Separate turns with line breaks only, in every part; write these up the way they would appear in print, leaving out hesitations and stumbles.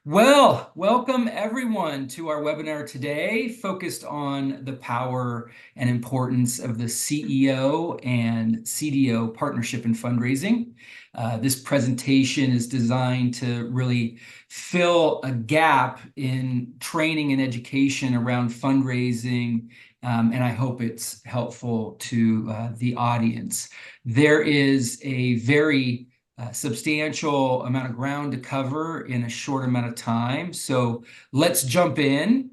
Well, welcome everyone to our webinar today, focused on the power and importance of the CEO and CDO partnership in fundraising. This presentation is designed to really fill a gap in training and education around fundraising, and I hope it's helpful to the audience. There is a very substantial amount of ground to cover in a short amount of time. So let's jump in.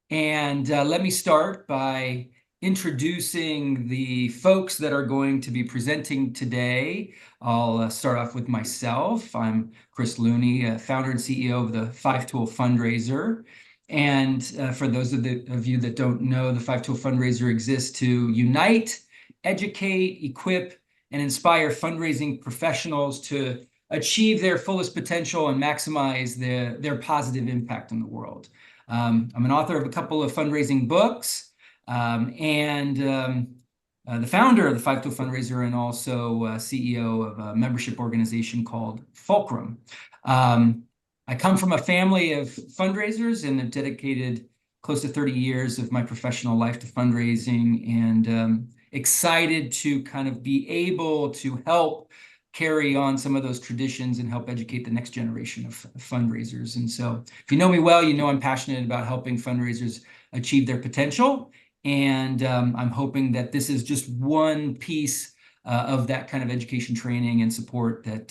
And let me start by introducing the folks that are going to be presenting today. I'll start off with myself. I'm Chris Looney, founder and CEO of the 5-Tool Fundraiser. And for those of you that don't know, the 5-Tool Fundraiser exists to unite, educate, equip, and inspire fundraising professionals to achieve their fullest potential and maximize their positive impact on the world. I'm an author of a couple of fundraising books, and the founder of the 5-Tool Fundraiser, and also CEO of a membership organization called Fulcrum. I come from a family of fundraisers and have dedicated close to 30 years of my professional life to fundraising, and excited to kind of be able to help carry on some of those traditions and help educate the next generation of fundraisers. And so if you know me well, you know I'm passionate about helping fundraisers achieve their potential. And I'm hoping that this is just one piece of that kind of education, training, and support that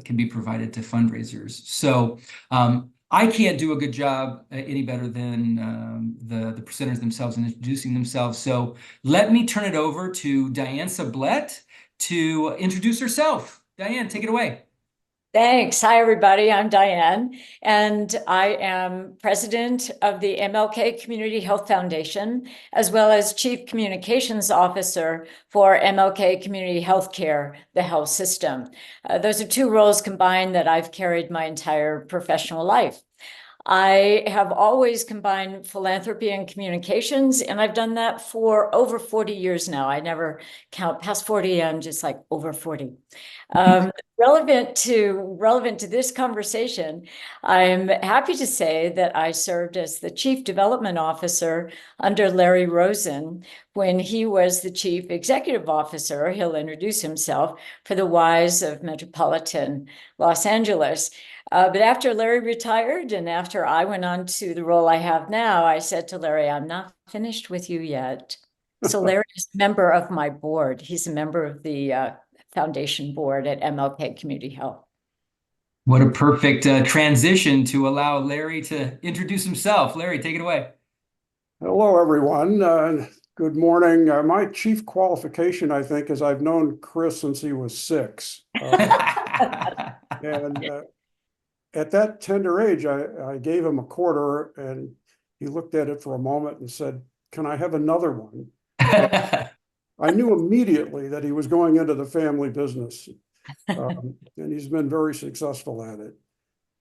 can be provided to fundraisers. So I can't do a good job any better than the presenters themselves in introducing themselves. So let me turn it over to Dyan Sublett to introduce herself. Dyan, take it away.
Thanks. Hi, everybody. I'm Dyan, and I am president of the MLK Community Health Foundation, as well as Chief Communications Officer for MLK Community Healthcare, the health system. Those are two roles combined that I've carried my entire professional life. I have always combined philanthropy and communications, and I've done that for over 40 years now. I never count past 40, I'm just like over 40. Relevant to this conversation, I'm happy to say that I served as the Chief Development Officer under Larry Rosen when he was the Chief Executive Officer. He'll introduce himself, for the Ys of Metropolitan Los Angeles. But after Larry retired and after I went on to the role I have now, I said to Larry, I'm not finished with you yet. So Larry is a member of my board. He's a member of the foundation board at MLK Community Health.
What a perfect transition to allow Larry to introduce himself. Larry, take it away.
Hello, everyone. Good morning. My chief qualification, I think, is I've known Chris since he was 6. And at that tender age, I gave him a quarter, and he looked at it for a moment and said, "Can I have another one?" I knew immediately that he was going into the family business, and he's been very successful at it.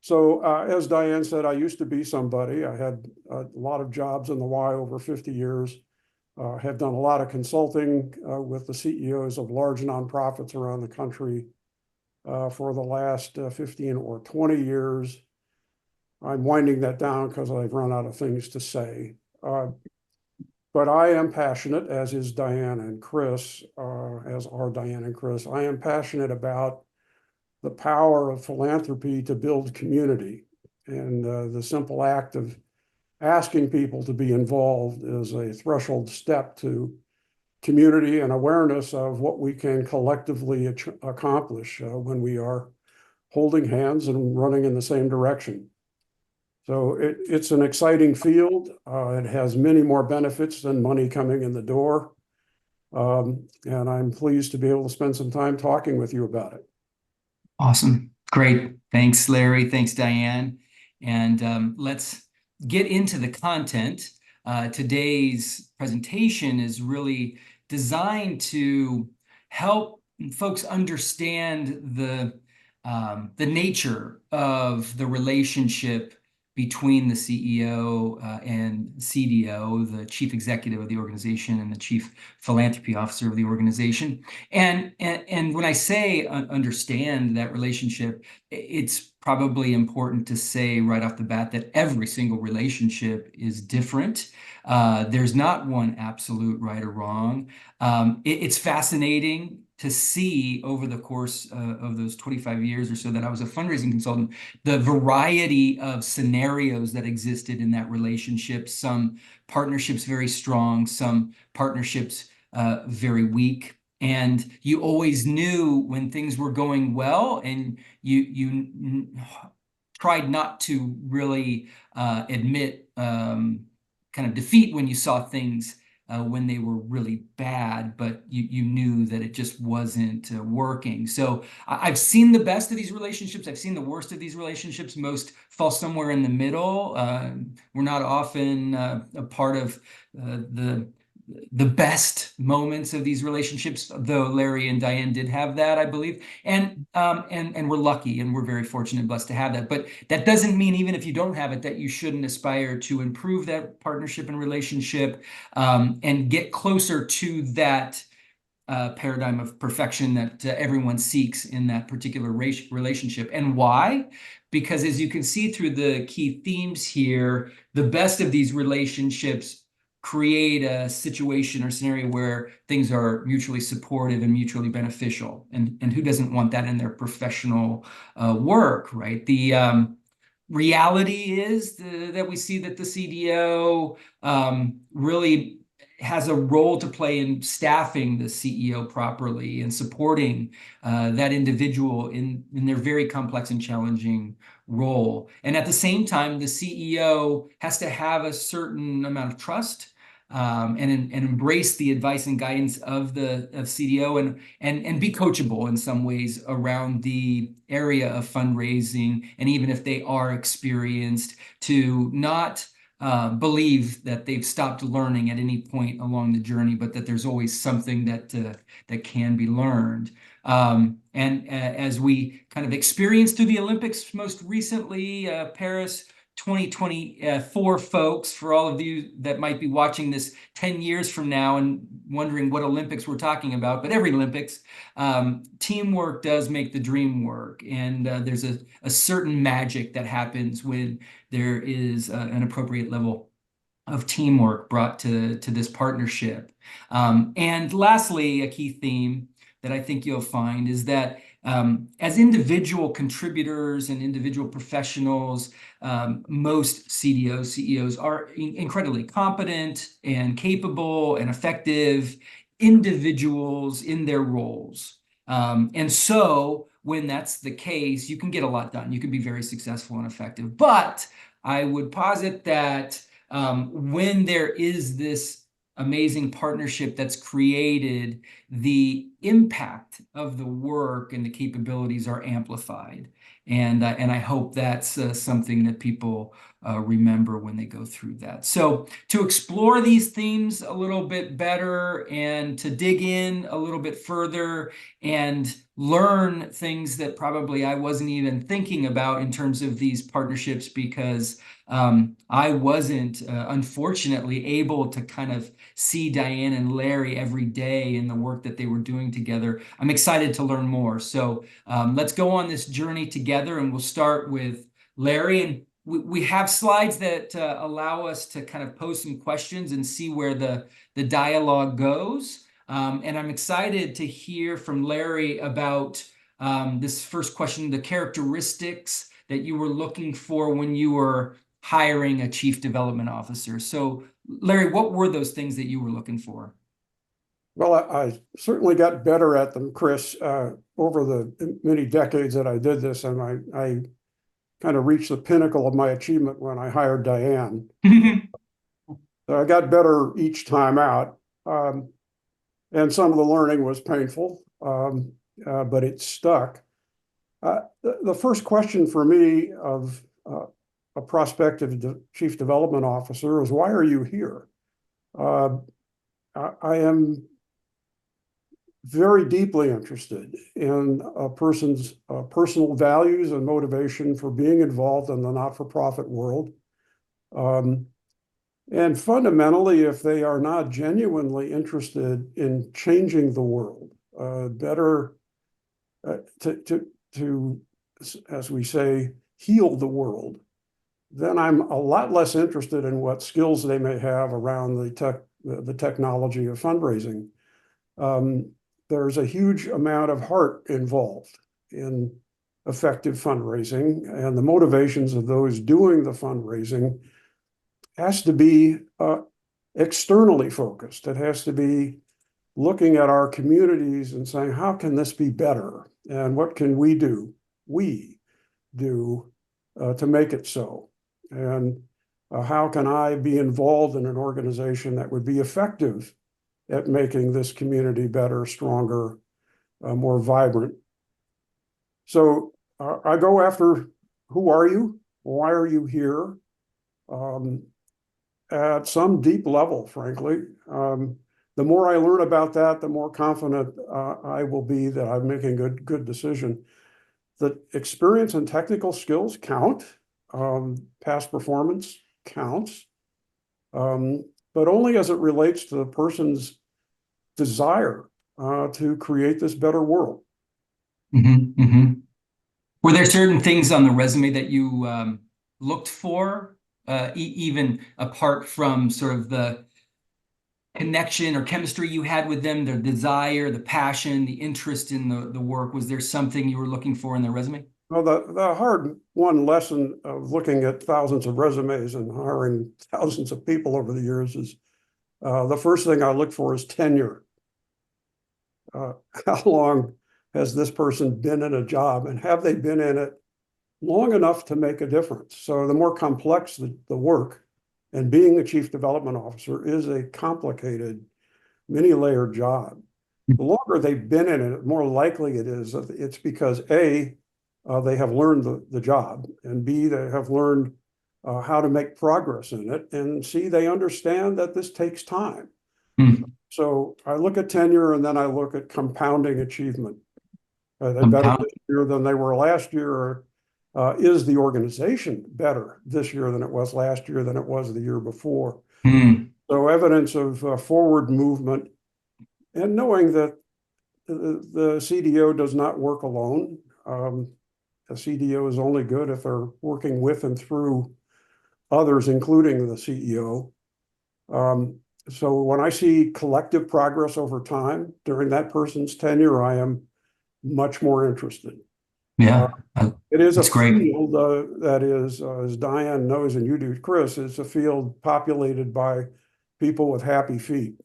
So as Dyan said, I used to be somebody. I had a lot of jobs in the Y over 50 years, have done a lot of consulting with the CEOs of large nonprofits around the country for the last 15 or 20 years. I'm winding that down because I've run out of things to say. But I am passionate, as is Dyan and Chris, as are Dyan and Chris. I am passionate about the power of philanthropy to build community. And the simple act of asking people to be involved is a threshold step to community and awareness of what we can collectively accomplish when we are holding hands and running in the same direction. So it's an exciting field. It has many more benefits than money coming in the door. And I'm pleased to be able to spend some time talking with you about it.
Awesome. Great. Thanks, Larry. Thanks, Dyan. And let's get into the content. Today's presentation is really designed to help folks understand the nature of the relationship between the CEO and CDO, the chief executive of the organization, and the chief philanthropy officer of the organization. And when I say understand that relationship, it's probably important to say right off the bat that every single relationship is different. There's not one absolute right or wrong. It's fascinating to see over the course of those 25 years or so that I was a fundraising consultant, the variety of scenarios that existed in that relationship. Some partnerships very strong, some partnerships very weak. And you always knew when things were going well, and you tried not to really admit kind of defeat when you saw things when they were really bad, but you knew that it just wasn't working. So I've seen the best of these relationships. I've seen the worst of these relationships. Most fall somewhere in the middle. We're not often a part of the best moments of these relationships, though Larry and Dyan did have that, I believe. And we're lucky and we're very fortunate and blessed to have that. But that doesn't mean, even if you don't have it, that you shouldn't aspire to improve that partnership and relationship and get closer to that paradigm of perfection that everyone seeks in that particular relationship. And why? Because as you can see through the key themes here, the best of these relationships create a situation or scenario where things are mutually supportive and mutually beneficial. And who doesn't want that in their professional work, right? The reality is that we see that the CDO really has a role to play in staffing the CEO properly and supporting that individual in their very complex and challenging role. And at the same time, the CEO has to have a certain amount of trust and embrace the advice and guidance of CDO and be coachable in some ways around the area of fundraising. And even if they are experienced, to not believe that they've stopped learning at any point along the journey, but that there's always something that can be learned. And as we kind of experienced through the Olympics most recently, Paris 2024, folks, for all of you that might be watching this 10 years from now and wondering what Olympics we're talking about, but every Olympics, teamwork does make the dream work. And there's a certain magic that happens when there is an appropriate level of teamwork brought to this partnership. And lastly, a key theme that I think you'll find is that as individual contributors and individual professionals, most CDOs, CEOs are incredibly competent and capable and effective individuals in their roles. And so when that's the case, you can get a lot done. You can be very successful and effective. But I would posit that when there is this amazing partnership that's created, the impact of the work and the capabilities are amplified. And I hope that's something that people remember when they go through that. So to explore these themes a little bit better and to dig in a little bit further and learn things that probably I wasn't even thinking about in terms of these partnerships, because I wasn't, unfortunately, able to kind of see Dyan and Larry every day in the work that they were doing together. I'm excited to learn more. So let's go on this journey together, and we'll start with Larry. And we have slides that allow us to kind of pose some questions and see where the dialogue goes. And I'm excited to hear from Larry about this first question, the characteristics that you were looking for when you were hiring a chief development officer. So Larry, what were those things that you were looking for?
Well, I certainly got better at them, Chris, over the many decades that I did this, and I kind of reached the pinnacle of my achievement when I hired Dyan. So I got better each time out, and some of the learning was painful, but it stuck. The first question for me of a prospective chief development officer is, why are you here? I am very deeply interested in a person's personal values and motivation for being involved in the not-for-profit world. And fundamentally, if they are not genuinely interested in changing the world, better to, as we say, heal the world, then I'm a lot less interested in what skills they may have around the technology of fundraising. There's a huge amount of heart involved in effective fundraising, and the motivations of those doing the fundraising has to be externally focused. It has to be looking at our communities and saying, how can this be better? And what can we do to make it so? And how can I be involved in an organization that would be effective at making this community better, stronger, more vibrant? So I go after, who are you? Why are you here? At some deep level, frankly. The more I learn about that, the more confident I will be that I'm making a good decision. The experience and technical skills count. Past performance counts, but only as it relates to the person's desire to create this better world.
Mm-hmm, mm-hmm. Were there certain things on the resume that you looked for, even apart from sort of the connection or chemistry you had with them, their desire, the passion, the interest in the work? Was there something you were looking for in their resume?
Well, the hard-won lesson of looking at thousands of resumes and hiring thousands of people over the years is the first thing I look for is tenure. How long has this person been in a job, and have they been in it long enough to make a difference? So the more complex the work, and being a chief development officer is a complicated, many-layered job. The longer they've been in it, the more likely it is that it's because A, they have learned the job, and B, they have learned how to make progress in it, and C, they understand that this takes time.
Mm.
So I look at tenure, and then I look at compounding achievement. They're better this year than they were last year. Is the organization better this year than it was last year, than it was the year before?
Mm.
So evidence of forward movement, and knowing that the CDO does not work alone. A CDO is only good if they're working with and through others, including the CEO. So when I see collective progress over time during that person's tenure, I am much more interested.
Yeah,
it is a
great.
field that is, as Dyan knows and you do, Chris, it's a field populated by people with happy feet.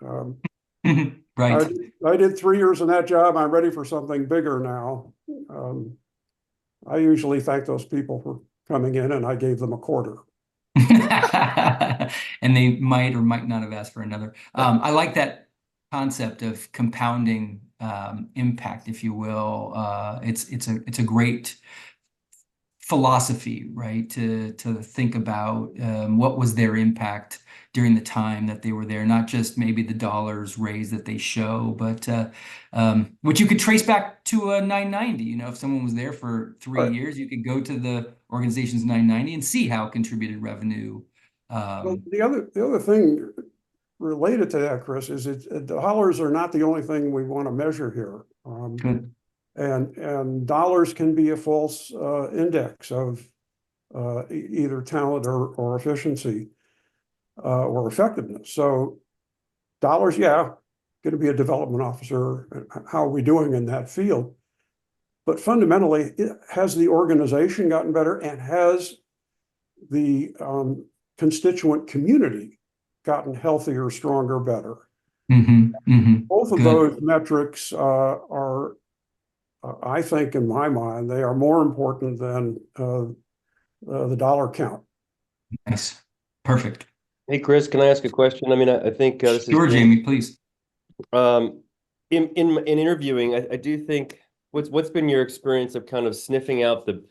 Right.
I did 3 years in that job. I'm ready for something bigger now. I usually thank those people for coming in, and I gave them a quarter.
And they might or might not have asked for another. I like that concept of compounding impact, if you will. It's a great philosophy, right? To think about what was their impact during the time that they were there, not just maybe the dollars raised that they show, but which you could trace back to a 990. You know, if someone was there for 3 years, you could go to the organization's 990 and see how it contributed revenue.
Well, the other thing related to that, Chris, is dollars are not the only thing we want to measure here.
Good.
And dollars can be a false index of either talent or efficiency or effectiveness. So dollars, yeah, going to be a development officer. How are we doing in that field? But fundamentally, has the organization gotten better, and has the constituent community gotten healthier, stronger, better?
Mm-hmm, mm-hmm.
Both of those metrics are, I think, in my mind, they are more important than the dollar count.
Nice. Perfect.
Hey, Chris, can I ask a question? I mean, I think this is
Sure, Jamie, please.
In interviewing, I do think what's been your experience of kind of sniffing out the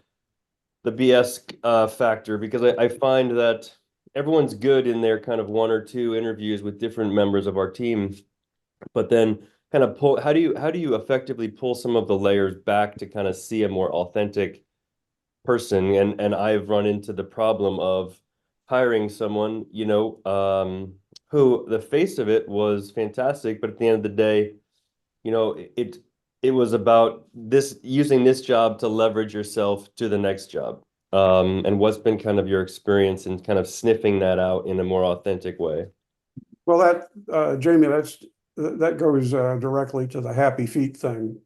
BS factor? Because I find that everyone's good in their kind of 1 or 2 interviews with different members of our team, but then kind of pull, how do you effectively pull some of the layers back to kind of see a more authentic person? And I've run into the problem of hiring someone, who the face of it was fantastic, but at the end of the day, it was about using this job to leverage yourself to the next job. And what's been kind of your experience in kind of sniffing that out in a more authentic way?
Well, Jamie, that goes directly to the happy feet thing.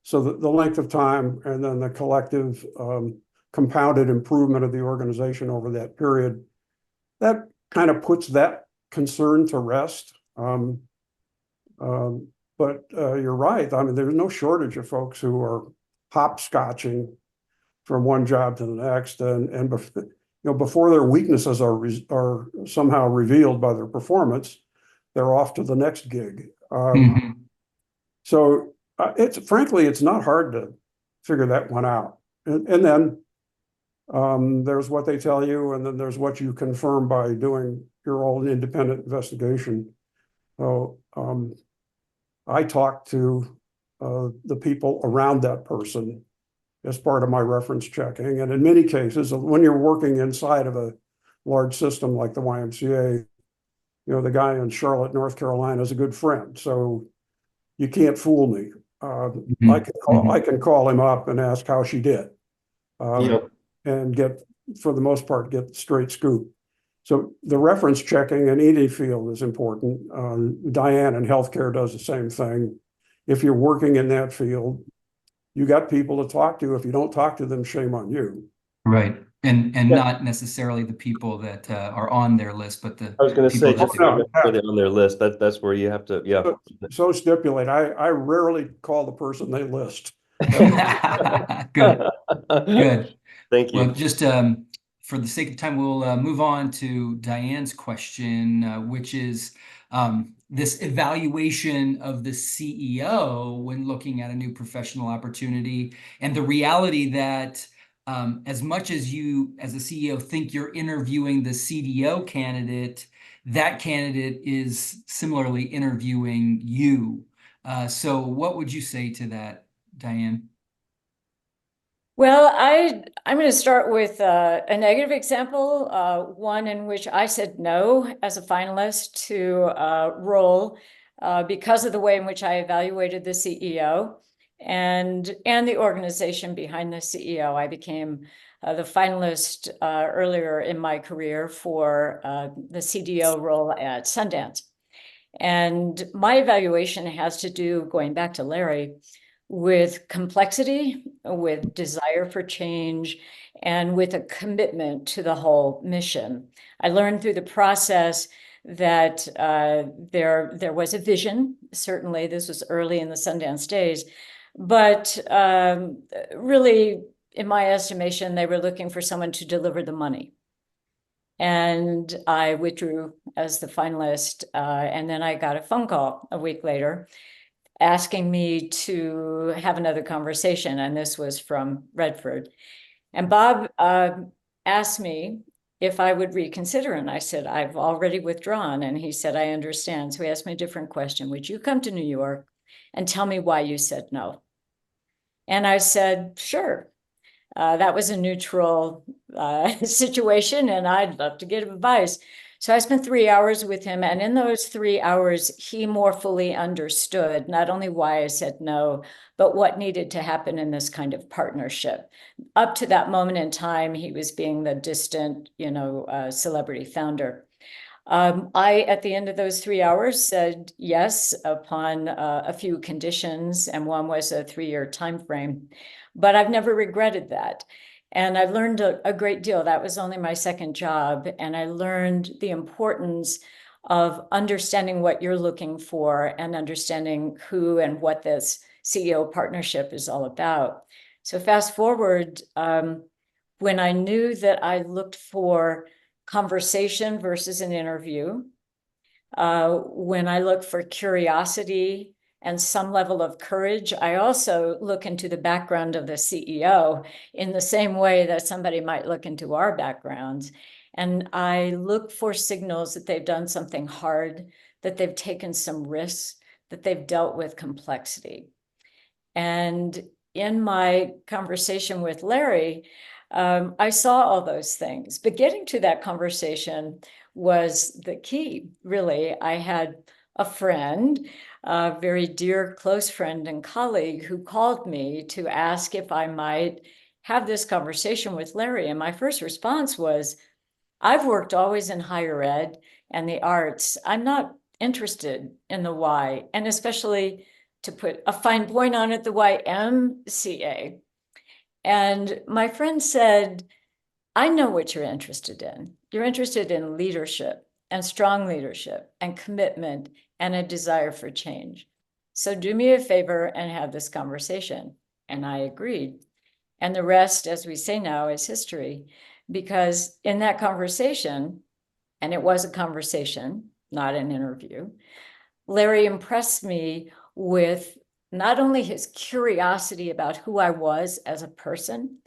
So the length of time and then the collective compounded improvement of the organization over that period, that kind of puts that concern to rest. But you're right. I mean, there's no shortage of folks who are hopscotching from one job to the next, and before their weaknesses are somehow revealed by their performance, they're off to the next gig. So frankly, it's not hard to figure that one out. And then there's what they tell you, and then there's what you confirm by doing your own independent investigation. So I talk to the people around that person as part of my reference checking. And in many cases, when you're working inside of a large system like the YMCA, the guy in Charlotte, North Carolina is a good friend. So you can't fool me. I can call him up and ask how she did. And for the most part, get the straight scoop. So the reference checking in any field is important. Dyan in healthcare does the same thing. If you're working in that field, you got people to talk to. If you don't talk to them, shame on you.
Right. And not necessarily the people that are on their list, but the
I was going to say, just
people
on their list. That's where you have to, yeah.
So stipulate. I rarely call the person they list.
Good. Good.
Thank you.
Well, just for the sake of time, we'll move on to Dyan's question, which is this evaluation of the CEO when looking at a new professional opportunity, and the reality that as much as you, as a CEO, think you're interviewing the CDO candidate, that candidate is similarly interviewing you. So what would you say to that, Dyan?
Well, I'm going to start with a negative example, one in which I said no as a finalist to a role because of the way in which I evaluated the CEO and the organization behind the CEO. I became the finalist earlier in my career for the CDO role at Sundance. And my evaluation has to do, going back to Larry, with complexity, with desire for change, and with a commitment to the whole mission. I learned through the process that there was a vision. Certainly, this was early in the Sundance days, but really, in my estimation, they were looking for someone to deliver the money. And I withdrew as the finalist, and then I got a phone call a week later asking me to have another conversation, and this was from Redford. And Bob asked me if I would reconsider, and I said, I've already withdrawn. And he said, I understand. So he asked me a different question. Would you come to New York and tell me why you said no? And I said, sure. That was a neutral situation, and I'd love to get advice. So I spent 3 hours with him, and in those 3 hours, he more fully understood not only why I said no, but what needed to happen in this kind of partnership. Up to that moment in time, he was being the distant, celebrity founder. I, at the end of those 3 hours, said yes upon a few conditions, and one was a 3-year time frame. But I've never regretted that. And I've learned a great deal. That was only my second job. And I learned the importance of understanding what you're looking for and understanding who and what this CEO partnership is all about. So fast forward, when I knew that I looked for conversation versus an interview, when I look for curiosity and some level of courage, I also look into the background of the CEO in the same way that somebody might look into our backgrounds. And I look for signals that they've done something hard, that they've taken some risks, that they've dealt with complexity. And in my conversation with Larry, I saw all those things, but getting to that conversation was the key, really. I had a friend, a very dear, close friend and colleague, who called me to ask if I might have this conversation with Larry. And my first response was, I've worked always in higher ed and the arts. I'm not interested in the why, and especially, to put a fine point on it, the YMCA. And my friend said, I know what you're interested in. You're interested in leadership and strong leadership and commitment and a desire for change. So do me a favor and have this conversation. And I agreed. And the rest, as we say now, is history. Because in that conversation, and it was a conversation, not an interview, Larry impressed me with not only his curiosity about who I was as a person,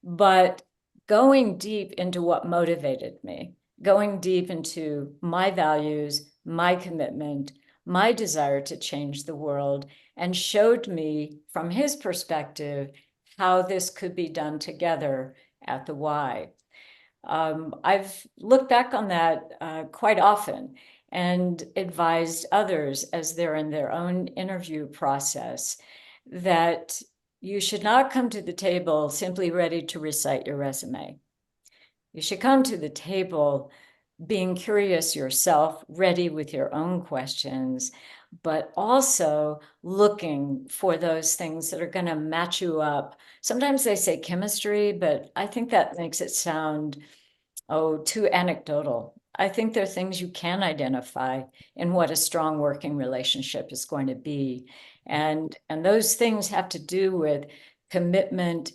but going deep into what motivated me, going deep into my values, my commitment, my desire to change the world, and showed me from his perspective how this could be done together at the Y. I've looked back on that quite often and advised others as they're in their own interview process that you should not come to the table simply ready to recite your resume. You should come to the table being curious yourself, ready with your own questions, but also looking for those things that are going to match you up. Sometimes they say chemistry, but I think that makes it sound, too anecdotal. I think there are things you can identify in what a strong working relationship is going to be. And those things have to do with commitment,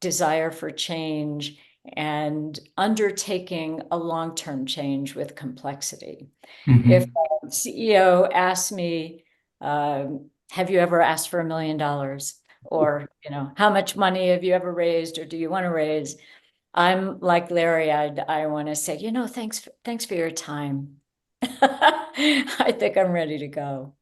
desire for change, and undertaking a long-term change with complexity.
Mhm.
If a CEO asks me, have you ever asked for $1 million? Or, how much money have you ever raised, or do you want to raise? I'm like Larry, I want to say, thanks for your time. I think I'm ready to go.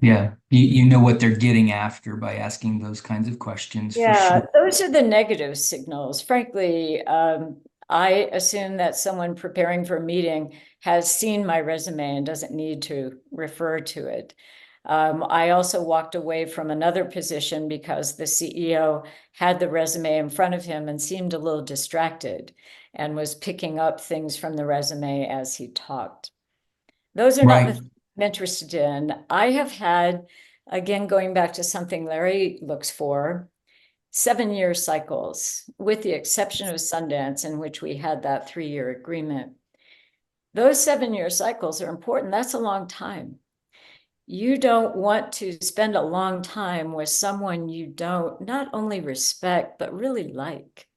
Yeah, you know what they're getting after by asking those kinds of questions, for
Yeah,
sure.
those are the negative signals. Frankly, I assume that someone preparing for a meeting has seen my resume and doesn't need to refer to it. I also walked away from another position because the CEO had the resume in front of him and seemed a little distracted and was picking up things from the resume as he talked. Those are not the
Right.
things I'm interested in. I have had, again, going back to something Larry looks for, 7-year cycles, with the exception of Sundance, in which we had that 3-year agreement. Those 7-year cycles are important. That's a long time. You don't want to spend a long time with someone you don't not only respect, but really like.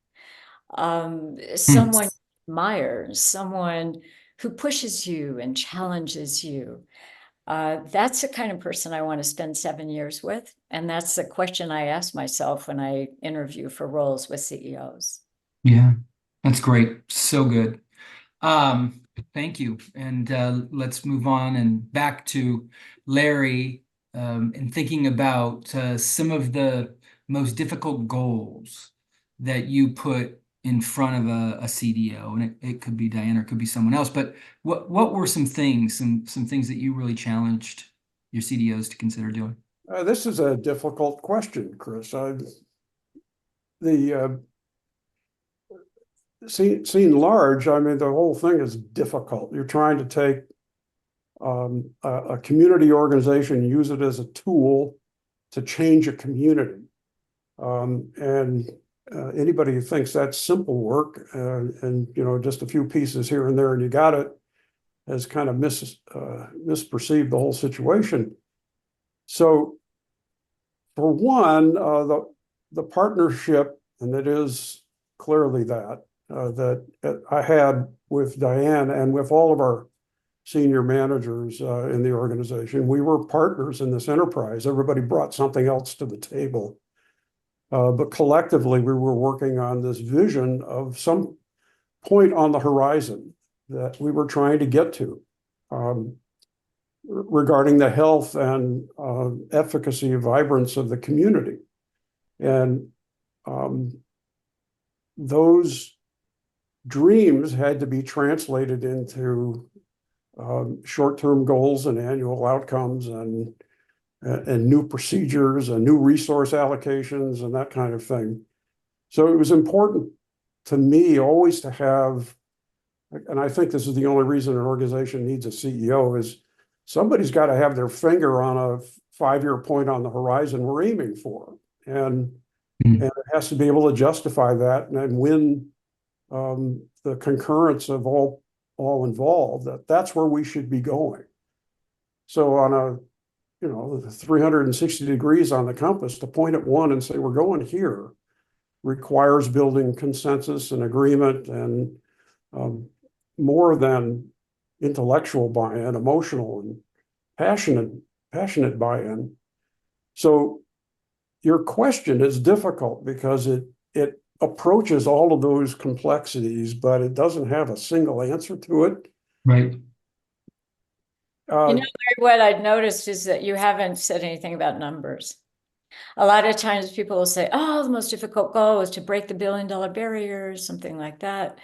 Someone you admire, someone who pushes you and challenges you. That's the kind of person I want to spend 7 years with. And that's the question I ask myself when I interview for roles with CEOs.
Yeah, that's great. So good. Thank you. And let's move on and back to Larry, and thinking about some of the most difficult goals that you put in front of a CDO, and it could be Dyan or it could be someone else. But what were some things that you really challenged your CDOs to consider doing?
This is a difficult question, Chris. Seen large, I mean, the whole thing is difficult. You're trying to take a community organization and use it as a tool to change a community. And anybody who thinks that's simple work and just a few pieces here and there and you got it, has kind of misperceived the whole situation. So for one, the partnership, and it is clearly that I had with Dyan and with all of our senior managers in the organization. We were partners in this enterprise. Everybody brought something else to the table. But collectively, we were working on this vision of some point on the horizon that we were trying to get to. regarding the health and efficacy and vibrance of the community. And those dreams had to be translated into short-term goals and annual outcomes and new procedures and new resource allocations and that kind of thing. So it was important to me always to have, and I think this is the only reason an organization needs a CEO, is somebody's got to have their finger on a 5-year point on the horizon we're aiming for. And it has to be able to justify that and win the concurrence of all involved, that's where we should be going. So on a, 360 degrees on the compass, to point at one and say we're going here requires building consensus and agreement and more than intellectual buy-in, emotional and passionate buy-in. So your question is difficult because it approaches all of those complexities, but it doesn't have a single answer to it.
Right.
What I'd noticed is that you haven't said anything about numbers. A lot of times people will say, oh, the most difficult goal is to break the $1 billion barrier or something like that.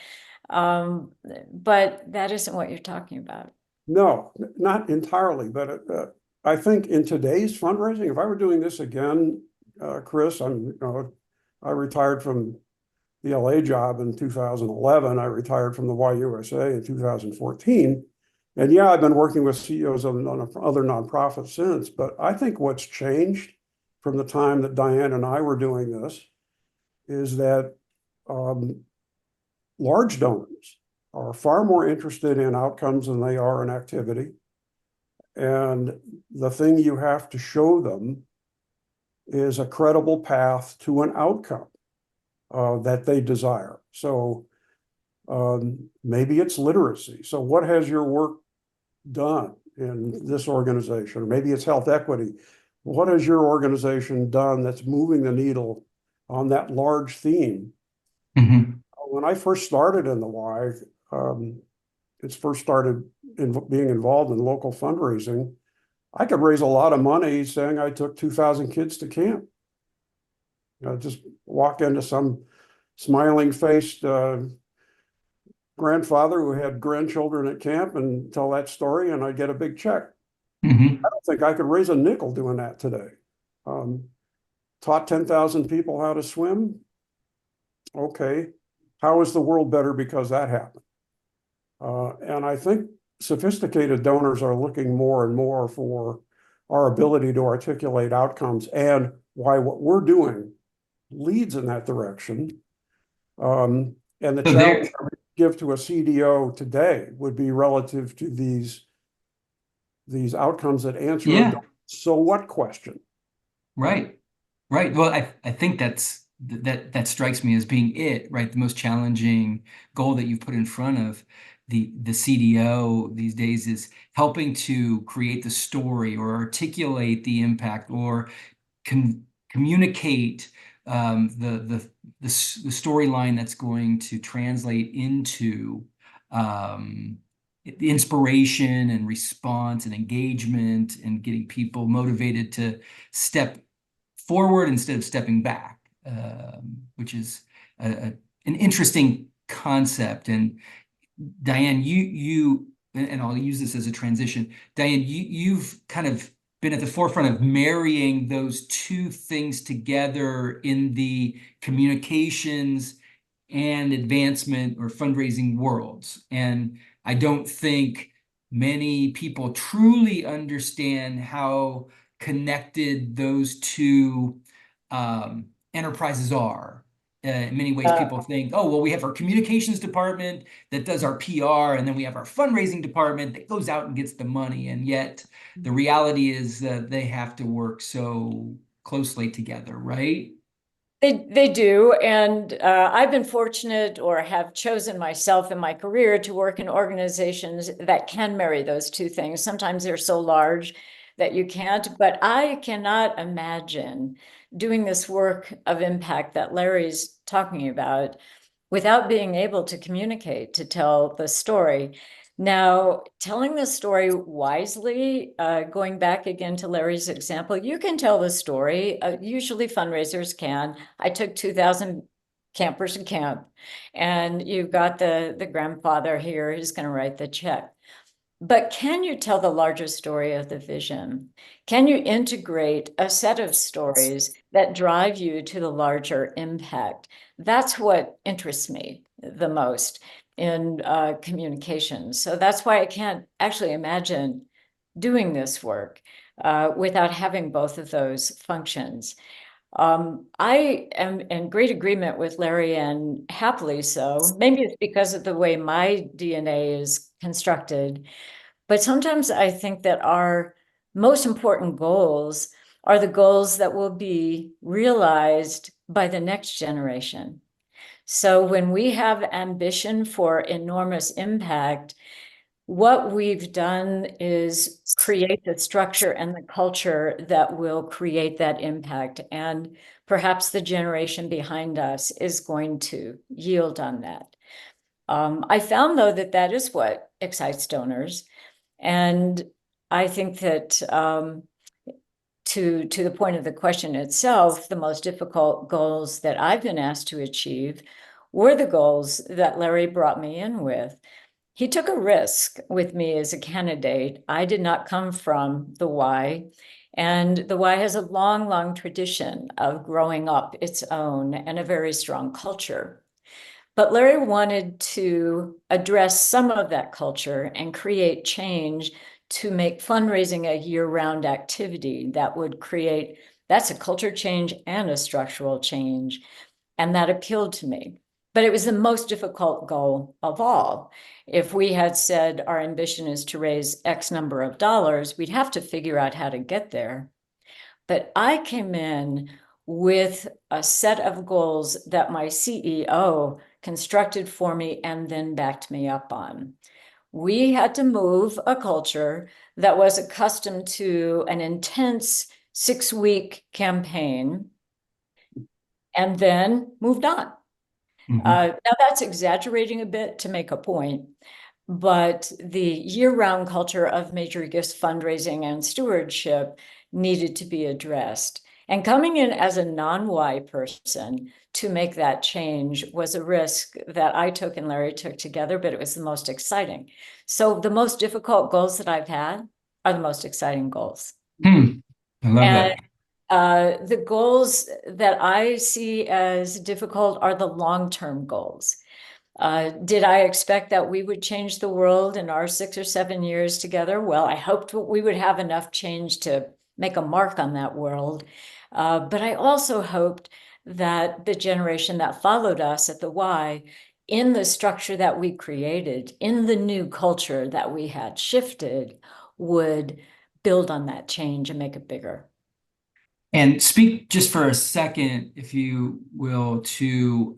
But that isn't what you're talking about.
No, not entirely. But I think in today's fundraising, if I were doing this again, Chris, I retired from the LA job in 2011. I retired from the YMCA in 2014. And yeah, I've been working with CEOs on other nonprofits since, but I think what's changed from the time that Dyan and I were doing this is that large donors are far more interested in outcomes than they are in activity. And the thing you have to show them is a credible path to an outcome that they desire. So maybe it's literacy. So what has your work done in this organization? Or maybe it's health equity. What has your organization done that's moving the needle on that large theme?
Mm-hmm.
When I first started in the Y, it's first started being involved in local fundraising, I could raise a lot of money saying I took 2,000 kids to camp. Just walk into some smiling-faced grandfather who had grandchildren at camp and tell that story, and I'd get a big check.
Mm-hmm.
I don't think I could raise a nickel doing that today. Taught 10,000 people how to swim. Okay, how is the world better because that happened? And I think sophisticated donors are looking more and more for our ability to articulate outcomes and why what we're doing leads in that direction. And the challenge I would give to a CDO today would be relative to these outcomes that answer a so what question.
Right. Well, I think that strikes me as being it, right? The most challenging goal that you've put in front of the CDO these days is helping to create the story or articulate the impact or communicate the storyline that's going to translate into the inspiration and response and engagement and getting people motivated to step forward instead of stepping back, which is an interesting concept. And Dyan, and I'll use this as a transition. Dyan, you've kind of been at the forefront of marrying those two things together in the communications and advancement or fundraising worlds. And I don't think many people truly understand how connected those two enterprises are. In many ways, people think, oh, well, we have our communications department that does our PR, and then we have our fundraising department that goes out and gets the money. And yet the reality is that they have to work so closely together, right?
They do. And I've been fortunate or have chosen myself in my career to work in organizations that can marry those two things. Sometimes they're so large that you can't, but I cannot imagine doing this work of impact that Larry's talking about without being able to communicate, to tell the story. Now, telling the story wisely, going back again to Larry's example, you can tell the story. Usually fundraisers can. I took 2,000 campers to camp, and you've got the grandfather here who's going to write the check. But can you tell the larger story of the vision? Can you integrate a set of stories that drive you to the larger impact? That's what interests me the most in communications. So that's why I can't actually imagine doing this work without having both of those functions. I am in great agreement with Larry, and happily so. Maybe it's because of the way my DNA is constructed. But sometimes I think that our most important goals are the goals that will be realized by the next generation. So when we have ambition for enormous impact, what we've done is create the structure and the culture that will create that impact. And perhaps the generation behind us is going to yield on that. I found, though, that that is what excites donors. And I think that to the point of the question itself, the most difficult goals that I've been asked to achieve were the goals that Larry brought me in with. He took a risk with me as a candidate. I did not come from the Y, and the Y has a long, long tradition of growing up its own and a very strong culture. But Larry wanted to address some of that culture and create change to make fundraising a year-round activity that would create, that's a culture change and a structural change. And that appealed to me. But it was the most difficult goal of all. If we had said our ambition is to raise X number of dollars, we'd have to figure out how to get there. But I came in with a set of goals that my CEO constructed for me and then backed me up on. We had to move a culture that was accustomed to an intense 6-week campaign and then moved on. Now that's exaggerating a bit to make a point, but the year-round culture of major gifts fundraising and stewardship needed to be addressed. And coming in as a non-Y person to make that change was a risk that I took and Larry took together, but it was the most exciting. So the most difficult goals that I've had are the most exciting goals.
I love that.
The goals that I see as difficult are the long-term goals. Did I expect that we would change the world in our 6 or 7 years together? Well, I hoped we would have enough change to make a mark on that world. But I also hoped that the generation that followed us at the Y, in the structure that we created, in the new culture that we had shifted, would build on that change and make it bigger.
And speak just for a second, if you will, to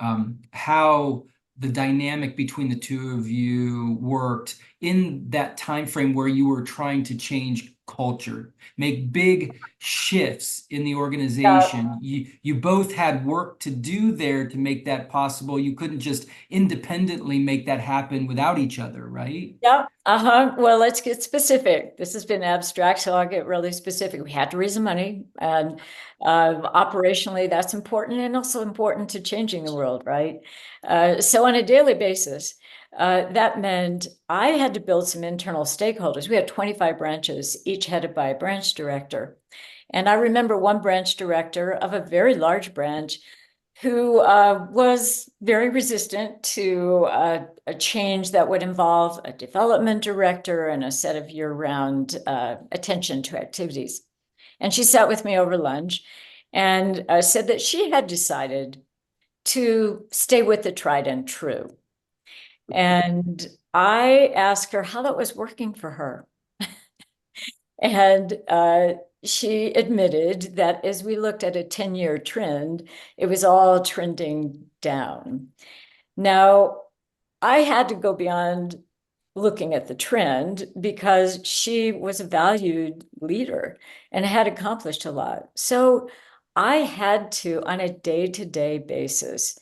how the dynamic between the two of you worked in that time frame where you were trying to change culture, make big shifts in the organization. You both had work to do there to make that possible. You couldn't just independently make that happen without each other, right?
Yeah. Well, let's get specific. This has been abstract, so I'll get really specific. We had to raise the money, and operationally, that's important, and also important to changing the world, right? So on a daily basis, that meant I had to build some internal stakeholders. We had 25 branches, each headed by a branch director. And I remember one branch director of a very large branch who was very resistant to a change that would involve a development director and a set of year-round attention to activities. And she sat with me over lunch and said that she had decided to stay with the tried and true. And I asked her how that was working for her. And she admitted that as we looked at a 10-year trend, it was all trending down. Now, I had to go beyond looking at the trend because she was a valued leader and had accomplished a lot. So I had to, on a day-to-day basis,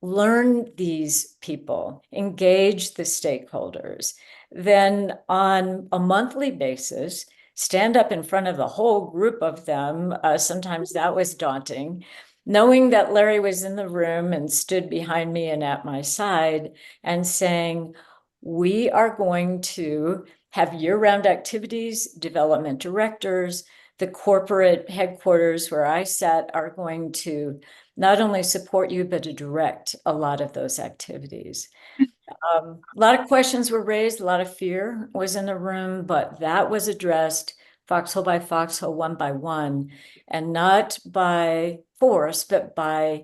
learn these people, engage the stakeholders, then on a monthly basis, stand up in front of the whole group of them. Sometimes that was daunting. Knowing that Larry was in the room and stood behind me and at my side and saying, we are going to have year-round activities, development directors, the corporate headquarters where I sat are going to not only support you, but to direct a lot of those activities. A lot of questions were raised, a lot of fear was in the room, but that was addressed foxhole by foxhole, one by one, and not by force, but by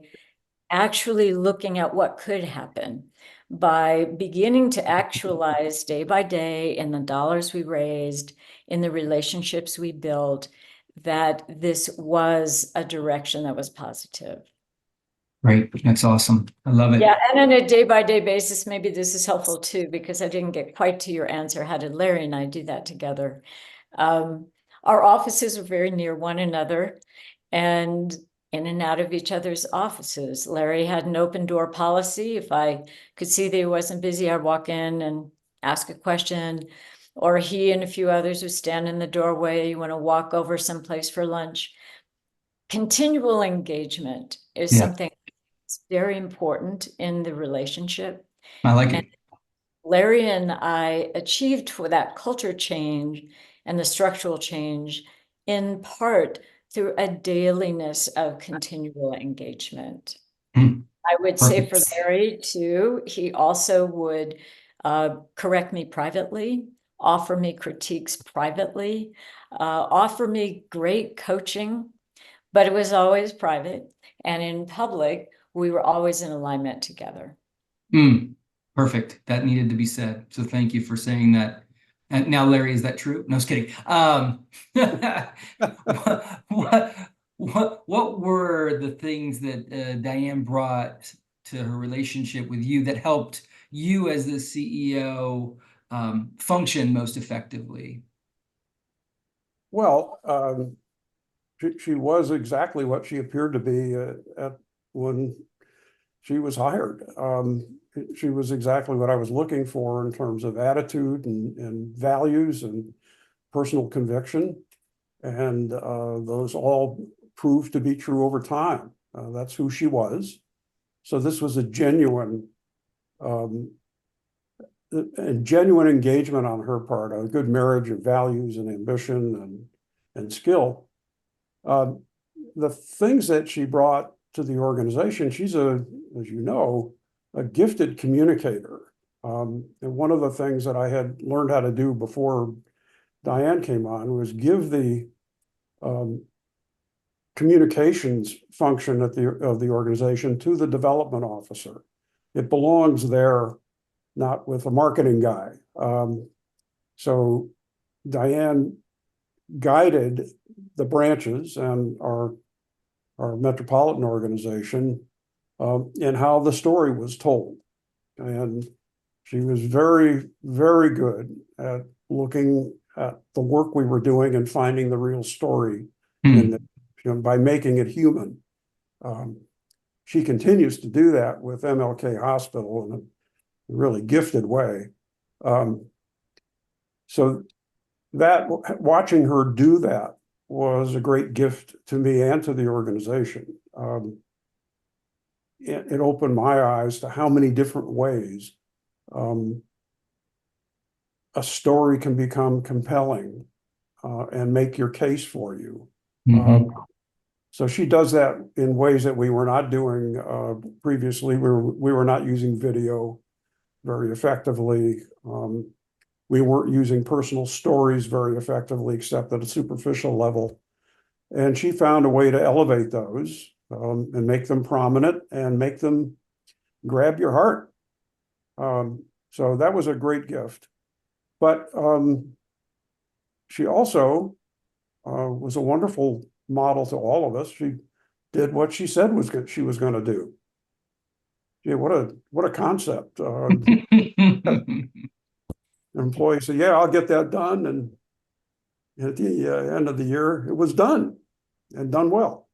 actually looking at what could happen, by beginning to actualize day by day in the dollars we raised, in the relationships we built, that this was a direction that was positive.
Right. That's awesome. I love it.
Yeah, and on a day-by-day basis, maybe this is helpful too, because I didn't get quite to your answer. How did Larry and I do that together? Our offices are very near one another and in and out of each other's offices. Larry had an open door policy. If I could see that he wasn't busy, I'd walk in and ask a question. Or he and a few others would stand in the doorway. You want to walk over someplace for lunch. Continual engagement is something that's very important in the relationship.
I like it.
Larry and I achieved for that culture change and the structural change in part through a dailiness of continual engagement. I would say for Larry too, he also would correct me privately, offer me critiques privately, offer me great coaching, but it was always private. And in public, we were always in alignment together.
Perfect. That needed to be said. So thank you for saying that. And now, Larry, is that true? No, I was kidding. What were the things that Dyan brought to her relationship with you that helped you as the CEO function most effectively?
Well, she was exactly what she appeared to be when she was hired. She was exactly what I was looking for in terms of attitude and values and personal conviction. And those all proved to be true over time. That's who she was. So this was a genuine engagement on her part, a good marriage of values and ambition and skill. The things that she brought to the organization, she's as you know, a gifted communicator. And one of the things that I had learned how to do before Dyan came on was give the communications function of the organization to the development officer. It belongs there, not with a marketing guy. So Dyan guided the branches and our Metropolitan organization in how the story was told. And she was very, very good at looking at the work we were doing and finding the real story in by making it human. She continues to do that with MLK Hospital in a really gifted way. So that watching her do that was a great gift to me and to the organization. It opened my eyes to how many different ways a story can become compelling and make your case for you. So she does that in ways that we were not doing previously. We were not using video very effectively. We weren't using personal stories very effectively, except at a superficial level. And she found a way to elevate those and make them prominent and make them grab your heart. So that was a great gift. But she also was a wonderful model to all of us. She did what she said she was going to do. Yeah, what a concept. Employees say, yeah, I'll get that done. And at the end of the year, it was done and done well.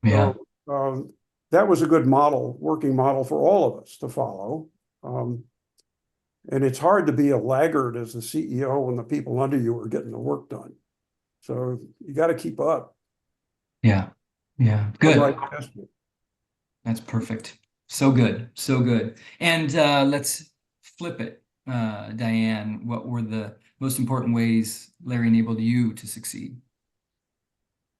Yeah.
So that was a good model, working model for all of us to follow. And it's hard to be a laggard as the CEO when the people under you are getting the work done. So you got to keep up.
Yeah. Yeah. Good.
Right investment.
That's perfect. So good. So good. And let's flip it. Dyan, what were the most important ways Larry enabled you to succeed?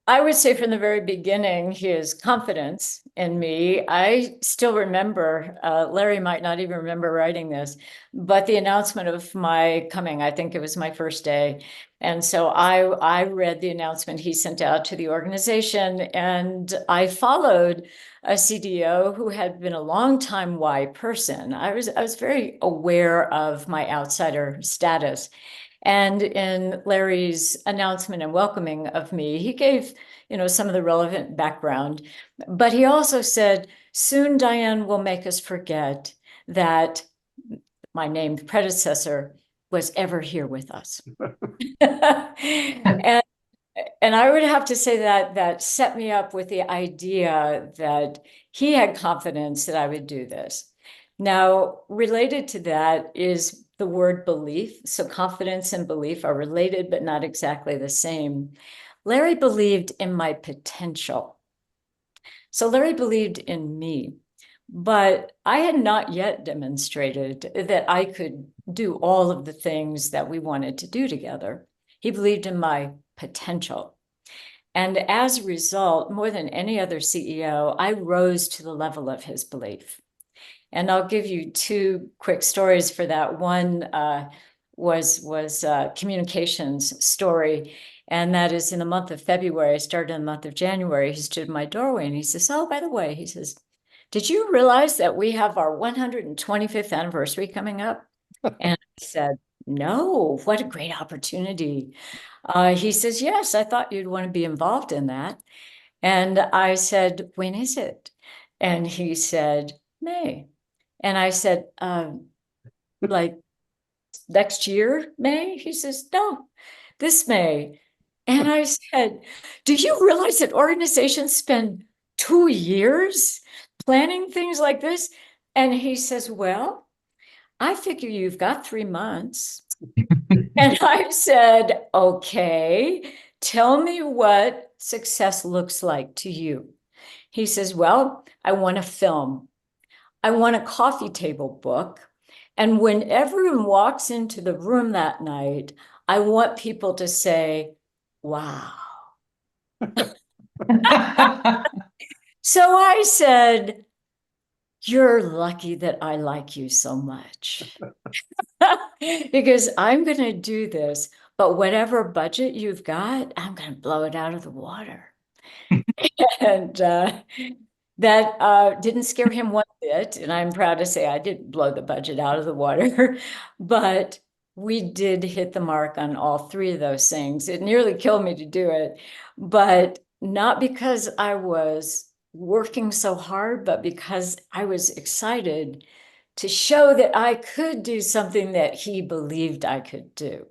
I would say from the very beginning, his confidence in me. I still remember, Larry might not even remember writing this, but the announcement of my coming, I think it was my first day. And so I read the announcement he sent out to the organization, and I followed a CDO who had been a longtime Y person. I was very aware of my outsider status. And in Larry's announcement and welcoming of me, he gave, some of the relevant background, but he also said, soon Dyan will make us forget that my named predecessor was ever here with us. And I would have to say that set me up with the idea that he had confidence that I would do this. Now, related to that is the word belief. So confidence and belief are related, but not exactly the same. Larry believed in my potential. So Larry believed in me, but I had not yet demonstrated that I could do all of the things that we wanted to do together. He believed in my potential. And as a result, more than any other CEO, I rose to the level of his belief. And I'll give you two quick stories for that. One was communications story. And that is in the month of February, I started in the month of January, he stood in my doorway and he says, oh, by the way, he says, did you realize that we have our 125th anniversary coming up? And I said, no, what a great opportunity. He says, yes, I thought you'd want to be involved in that. And I said, when is it? And he said, May. And I said, like next year, May? He says, no, this May. And I said, do you realize that organizations spend 2 years planning things like this? And he says, well, I figure you've got 3 months. And I said, okay, tell me what success looks like to you. He says, well, I want a film. I want a coffee table book. And when everyone walks into the room that night, I want people to say, wow. So I said, you're lucky that I like you so much. Because I'm going to do this, but whatever budget you've got, I'm going to blow it out of the water. And that didn't scare him one bit. And I'm proud to say I didn't blow the budget out of the water, but we did hit the mark on all 3 of those things. It nearly killed me to do it, but not because I was working so hard, but because I was excited to show that I could do something that he believed I could do.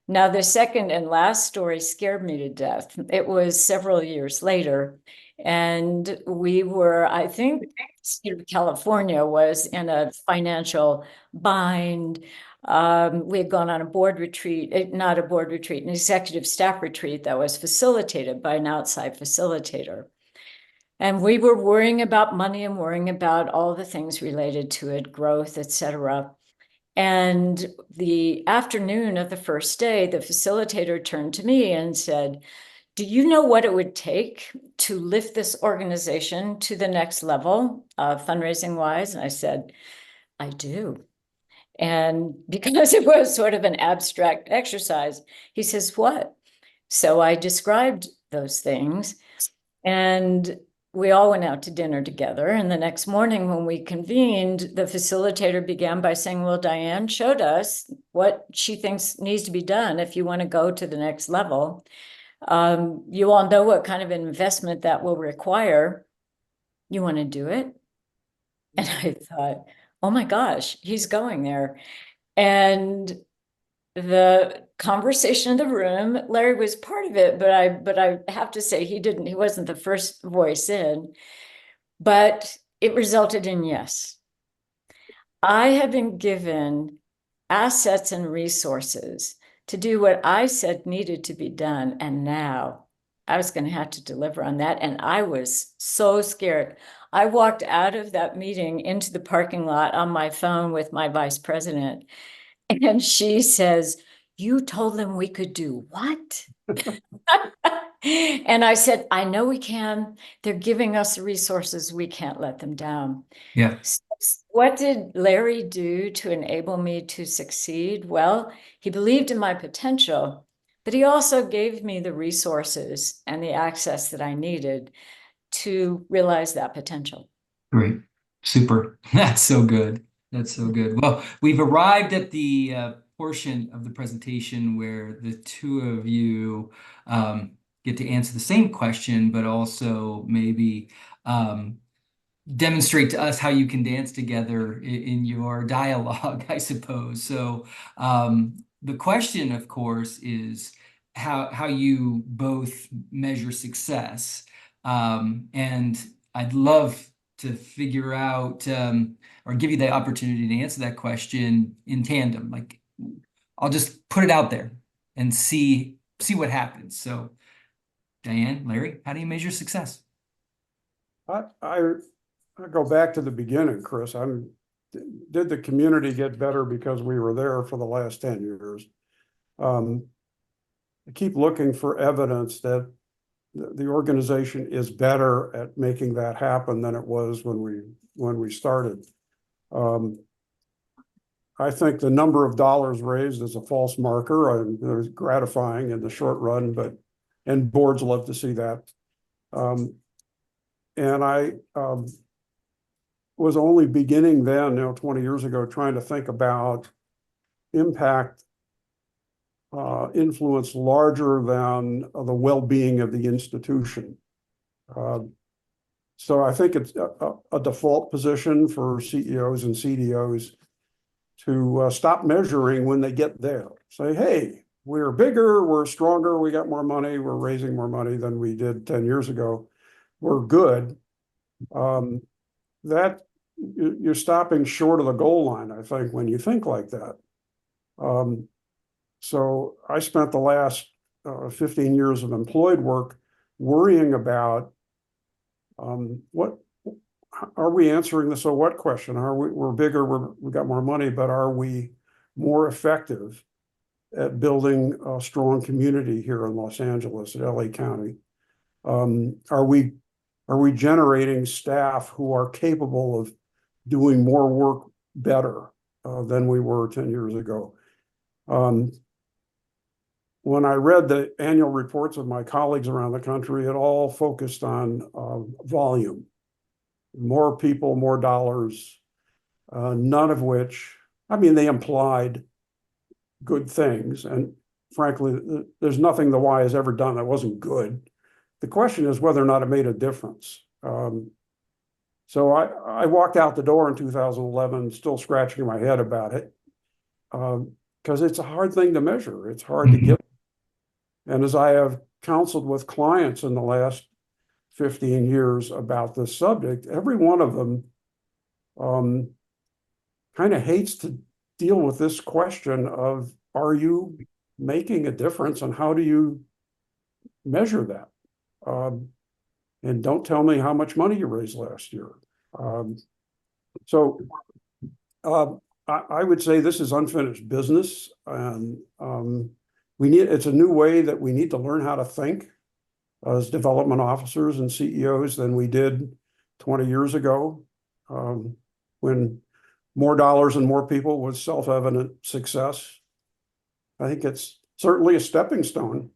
Now, the second and last story scared me to death. It was several years later, and we were, I think, the state of California was in a financial bind. We had gone on a board retreat, not a board retreat, an executive staff retreat that was facilitated by an outside facilitator. And we were worrying about money and worrying about all the things related to it, growth, et cetera. And the afternoon of the first day, the facilitator turned to me and said, do you know what it would take to lift this organization to the next level, fundraising wise? And I said, I do. And because it was sort of an abstract exercise, he says, what? So I described those things, and we all went out to dinner together. And the next morning when we convened, the facilitator began by saying, well, Dyan showed us what she thinks needs to be done if you want to go to the next level. You all know what kind of investment that will require. You want to do it? And I thought, oh my gosh, he's going there. And the conversation in the room, Larry was part of it, but I have to say he wasn't the first voice in. but it resulted in yes. I have been given assets and resources to do what I said needed to be done, and now I was going to have to deliver on that, and I was so scared. I walked out of that meeting into the parking lot on my phone with my vice president, and she says, "You told them we could do what?" And I said, "I know we can. They're giving us resources. We can't let them down."
Yeah.
So what did Larry do to enable me to succeed? Well, he believed in my potential, but he also gave me the resources and the access that I needed to realize that potential.
Great. Super. That's so good. That's so good. Well, we've arrived at the portion of the presentation where the two of you get to answer the same question, but also maybe demonstrate to us how you can dance together in your dialogue, I suppose. So the question, of course, is how you both measure success. And I'd love to figure out or give you the opportunity to answer that question in tandem. Like, I'll just put it out there and see what happens. So, Dyan, Larry, how do you measure success?
I go back to the beginning, Chris. Did the community get better because we were there for the last 10 years? I keep looking for evidence that the organization is better at making that happen than it was when we started. I think the number of dollars raised is a false marker. It was gratifying in the short run, and boards love to see that. And I was only beginning then, 20 years ago, trying to think about impact, influence larger than the well-being of the institution. So I think it's a default position for CEOs and CDOs to stop measuring when they get there. Say, hey, we're bigger, we're stronger, we got more money, we're raising more money than we did 10 years ago. We're good. That you're stopping short of the goal line, I think, when you think like that. So I spent the last 15 years of employed work worrying about what are we answering the so what question? We're bigger, we got more money, but are we more effective at building a strong community here in Los Angeles, at LA County? Are we generating staff who are capable of doing more work better than we were 10 years ago? When I read the annual reports of my colleagues around the country, it all focused on volume. More people, more dollars, none of which, they implied good things. And frankly, there's nothing the Y has ever done that wasn't good. The question is whether or not it made a difference. So I walked out the door in 2011, still scratching my head about it, because it's a hard thing to measure. It's hard to get. And as I have counseled with clients in the last 15 years about this subject, every one of them kind of hates to deal with this question of, are you making a difference, and how do you measure that? And don't tell me how much money you raised last year. So I would say this is unfinished business, and it's a new way that we need to learn how to think as development officers and CEOs than we did 20 years ago, when more dollars and more people was self-evident success. I think it's certainly a stepping stone,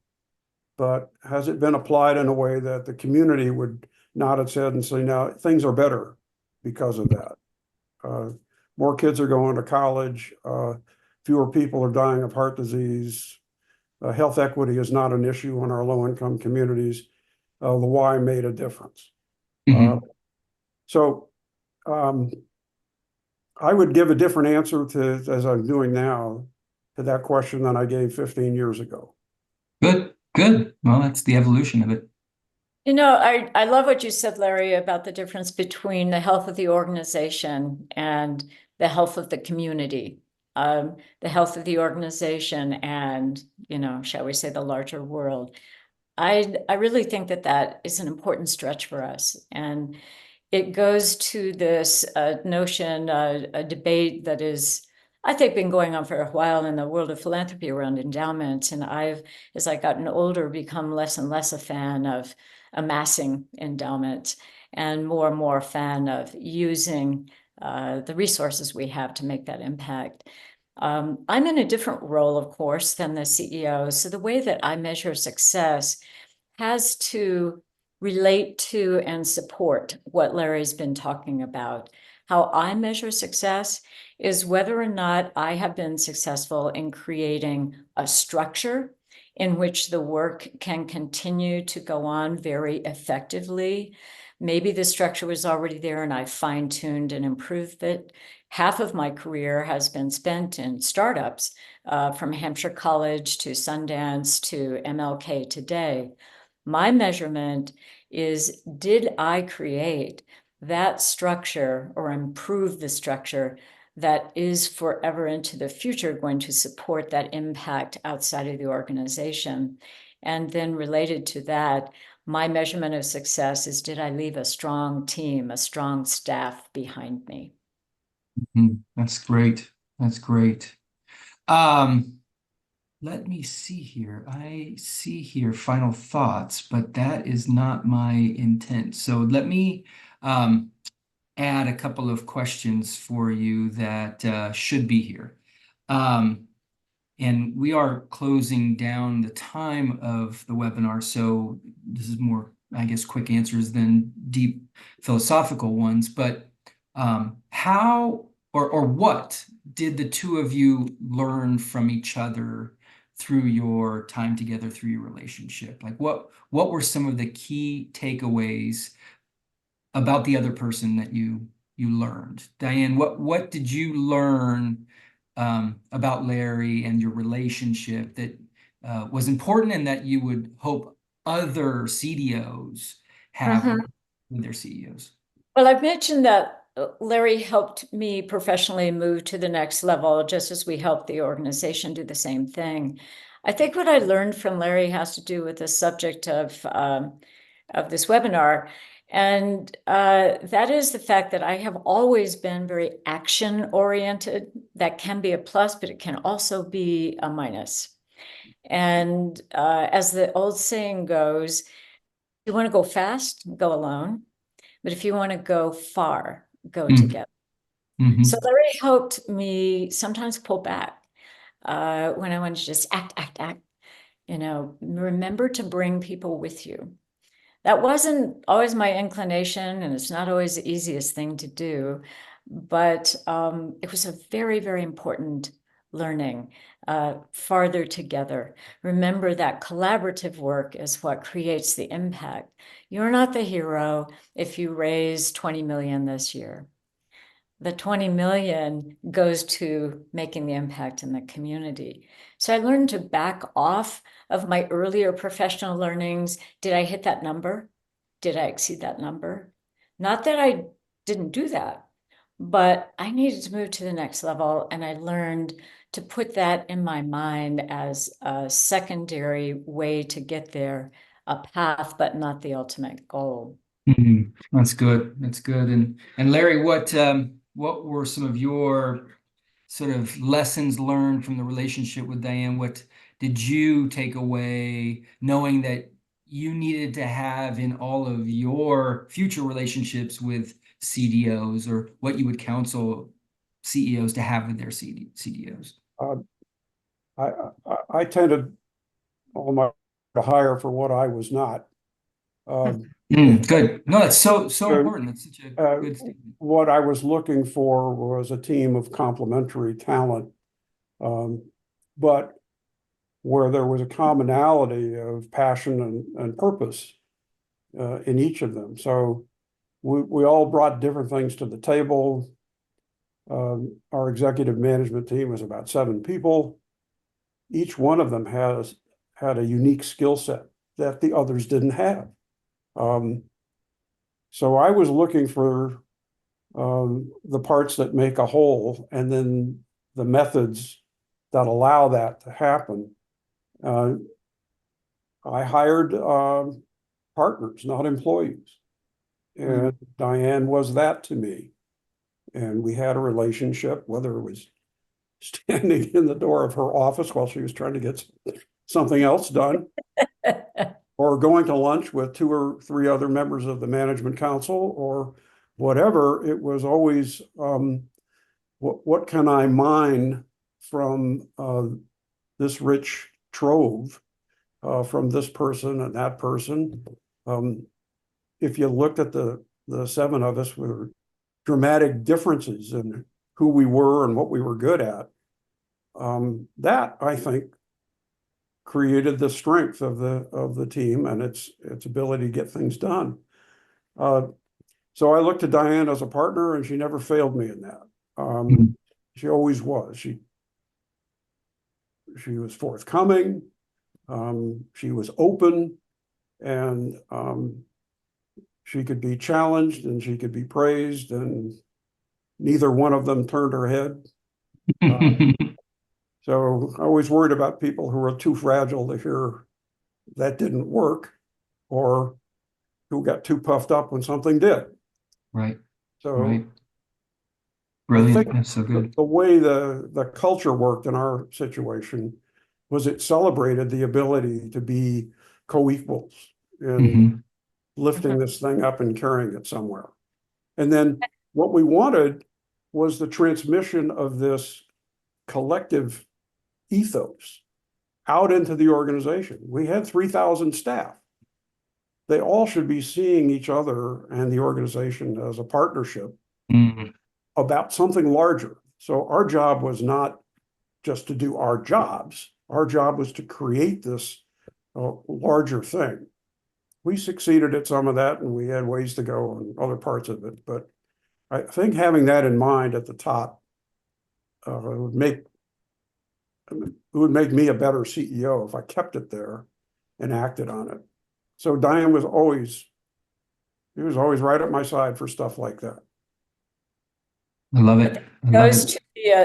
but has it been applied in a way that the community would nod its head and say, now things are better because of that? More kids are going to college, fewer people are dying of heart disease. Health equity is not an issue in our low-income communities. The Y made a difference. So I would give a different answer as I'm doing now, to that question than I gave 15 years ago.
Good. Well, that's the evolution of it.
You know, I love what you said, Larry, about the difference between the health of the organization and the health of the community. The health of the organization and, you know, shall we say, the larger world. I really think that that is an important stretch for us. And it goes to this notion, a debate that is, I think, been going on for a while in the world of philanthropy around endowments. And I've, as I gotten older, become less and less a fan of amassing endowments and more a fan of using the resources we have to make that impact. I'm in a different role, of course, than the CEO. So the way that I measure success has to relate to and support what Larry's been talking about. How I measure success is whether or not I have been successful in creating a structure in which the work can continue to go on very effectively. Maybe the structure was already there and I fine-tuned and improved it. Half of my career has been spent in startups, from Hampshire College to Sundance to MLK today. My measurement is, did I create that structure or improve the structure that is forever into the future going to support that impact outside of the organization? And then related to that, my measurement of success is, did I leave a strong team, a strong staff behind me?
That's great. That's great. Let me see here. I see here final thoughts, but that is not my intent. So let me add a couple of questions for you that should be here. And we are closing down the time of the webinar, so this is more, I guess, quick answers than deep philosophical ones. But how or what did the two of you learn from each other through your time together, through your relationship? Like what were some of the key takeaways about the other person that you learned? Dyan, what did you learn about Larry and your relationship that was important and that you would hope other CDOs have with their CEOs?
Well, I've mentioned that Larry helped me professionally move to the next level, just as we helped the organization do the same thing. I think what I learned from Larry has to do with the subject of this webinar. And that is the fact that I have always been very action-oriented. That can be a plus, but it can also be a minus. And as the old saying goes, if you want to go fast, go alone. But if you want to go far, go together. So Larry helped me sometimes pull back when I wanted to just act. You know, remember to bring people with you. That wasn't always my inclination, and it's not always the easiest thing to do, but it was a very, very important learning. Farther together. Remember that collaborative work is what creates the impact. You're not the hero if you raise 20 million this year. The 20 million goes to making the impact in the community. So I learned to back off of my earlier professional learnings. Did I hit that number? Did I exceed that number? Not that I didn't do that, but I needed to move to the next level. And I learned to put that in my mind as a secondary way to get there, a path, but not the ultimate goal.
That's good. That's good. And Larry, what were some of your sort of lessons learned from the relationship with Dyan? What did you take away knowing that you needed to have in all of your future relationships with CDOs, or what you would counsel CEOs to have with their CDOs?
I tended almost to hire for what I was not.
Good. No, that's so important. That's such a good statement.
What I was looking for was a team of complementary talent, but where there was a commonality of passion and purpose in each of them. So we all brought different things to the table. Our executive management team was about 7 people. Each one of them had a unique skill set that the others didn't have. So I was looking for the parts that make a whole, and then the methods that allow that to happen. I hired partners, not employees. And Dyan was that to me. And we had a relationship, whether it was standing in the door of her office while she was trying to get something else done, or going to lunch with 2 or 3 other members of the management council, or whatever. It was always, what can I mine from this rich trove from this person and that person? If you looked at the 7 of us, we were dramatic differences in who we were and what we were good at. That, I think, created the strength of the team and its ability to get things done. So I looked to Dyan as a partner, and she never failed me in that. She always was. She was forthcoming. She was open, and she could be challenged and she could be praised, and neither one of them turned her head. So I was worried about people who were too fragile to hear that didn't work, or who got too puffed up when something did.
Right.
So
right.
I
Brilliant.
think
That's so good.
the way the culture worked in our situation was it celebrated the ability to be co-equals in lifting this thing up and carrying it somewhere. And then what we wanted was the transmission of this collective ethos out into the organization. We had 3,000 staff. They all should be seeing each other and the organization as a partnership about something larger. So our job was not just to do our jobs. Our job was to create this larger thing. We succeeded at some of that, and we had ways to go on other parts of it. But I think having that in mind at the top would make me a better CEO if I kept it there and acted on it. So Dyan was always right at my side for stuff like that.
I love it.
Goes to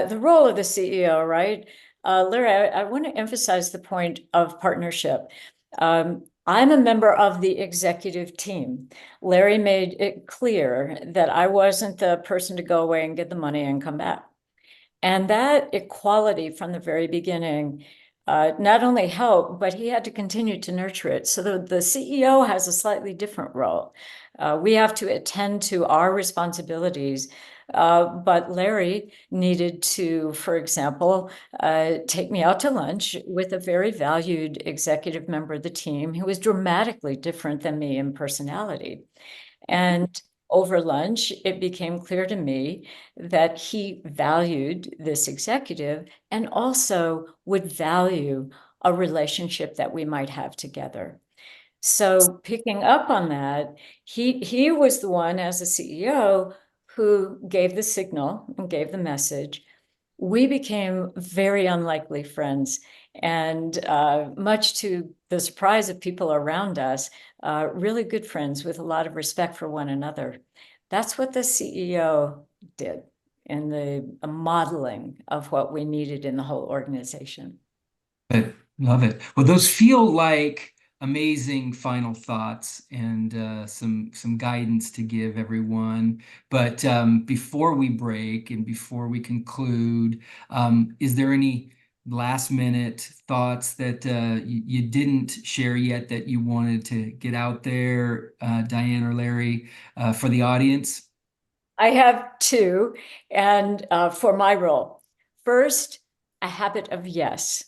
the role of the CEO, right? Larry, I want to emphasize the point of partnership. I'm a member of the executive team. Larry made it clear that I wasn't the person to go away and get the money and come back. And that equality from the very beginning not only helped, but he had to continue to nurture it. So the CEO has a slightly different role. We have to attend to our responsibilities. But Larry needed to, for example, take me out to lunch with a very valued executive member of the team who was dramatically different than me in personality. And over lunch, it became clear to me that he valued this executive and also would value a relationship that we might have together. So picking up on that, he was the one as a CEO who gave the signal and gave the message. We became very unlikely friends, and much to the surprise of people around us, really good friends with a lot of respect for one another. That's what the CEO did in the modeling of what we needed in the whole organization.
Love it. Well, those feel like amazing final thoughts and some guidance to give everyone. But before we break and before we conclude, is there any last minute thoughts that you didn't share yet that you wanted to get out there, Dyan or Larry, for the audience?
I have 2, and for my role. First, a habit of yes.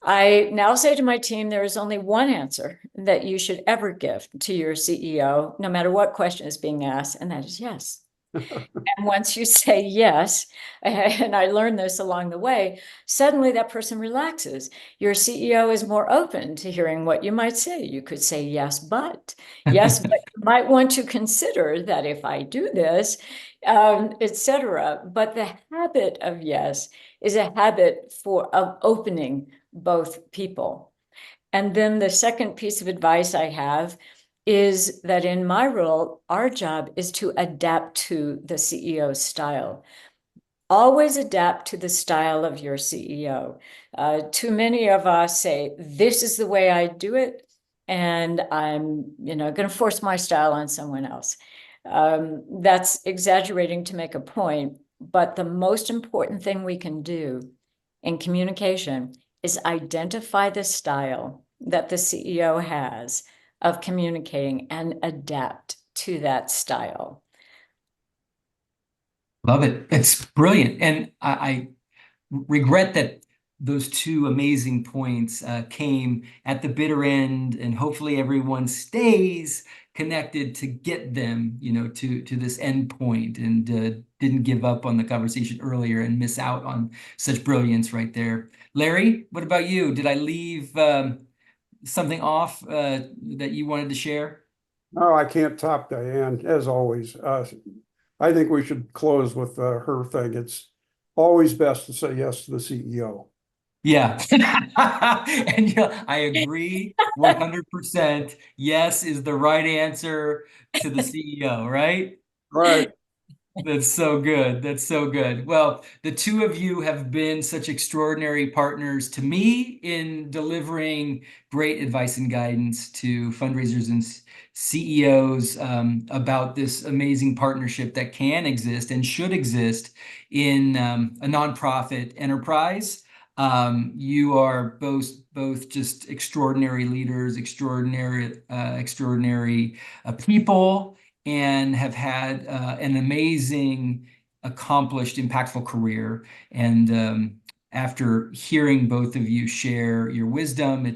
I now say to my team, there is only one answer that you should ever give to your CEO, no matter what question is being asked, and that is yes. And once you say yes, and I learned this along the way, suddenly that person relaxes. Your CEO is more open to hearing what you might say. You could say yes, but you might want to consider that if I do this, etc. But the habit of yes is a habit of opening both people. And then the second piece of advice I have is that in my role, our job is to adapt to the CEO style. Always adapt to the style of your CEO. Too many of us say, this is the way I do it, and I'm, going to force my style on someone else. That's exaggerating to make a point, but the most important thing we can do in communication is identify the style that the CEO has of communicating and adapt to that style.
Love it. It's brilliant. And I regret that those two amazing points came at the bitter end, and hopefully everyone stays connected to get them, to this end point, and didn't give up on the conversation earlier and miss out on such brilliance right there. Larry, what about you? Did I leave something off that you wanted to share?
No, I can't top Dyan, as always. I think we should close with her thing. It's always best to say yes to the CEO.
Yeah. And I agree 100%. Yes is the right answer to the CEO, right?
Right.
That's so good. That's so good. Well, the two of you have been such extraordinary partners to me in delivering great advice and guidance to fundraisers and CEOs about this amazing partnership that can exist and should exist in a nonprofit enterprise. You are both just extraordinary leaders, extraordinary people, and have had an amazing, accomplished, impactful career. And after hearing both of you share your wisdom,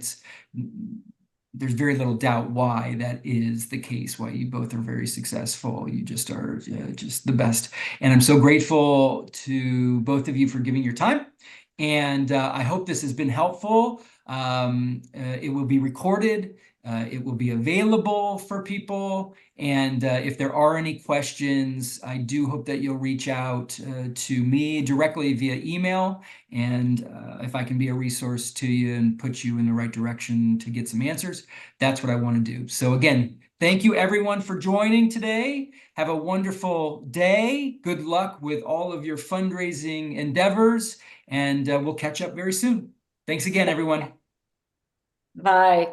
there's very little doubt why that is the case, why you both are very successful. You just are just the best. And I'm so grateful to both of you for giving your time. And I hope this has been helpful. It will be recorded. It will be available for people. And if there are any questions, I do hope that you'll reach out to me directly via email. And if I can be a resource to you and put you in the right direction to get some answers, that's what I want to do. So again, thank you everyone for joining today. Have a wonderful day. Good luck with all of your fundraising endeavors. And we'll catch up very soon. Thanks again, everyone.
Bye.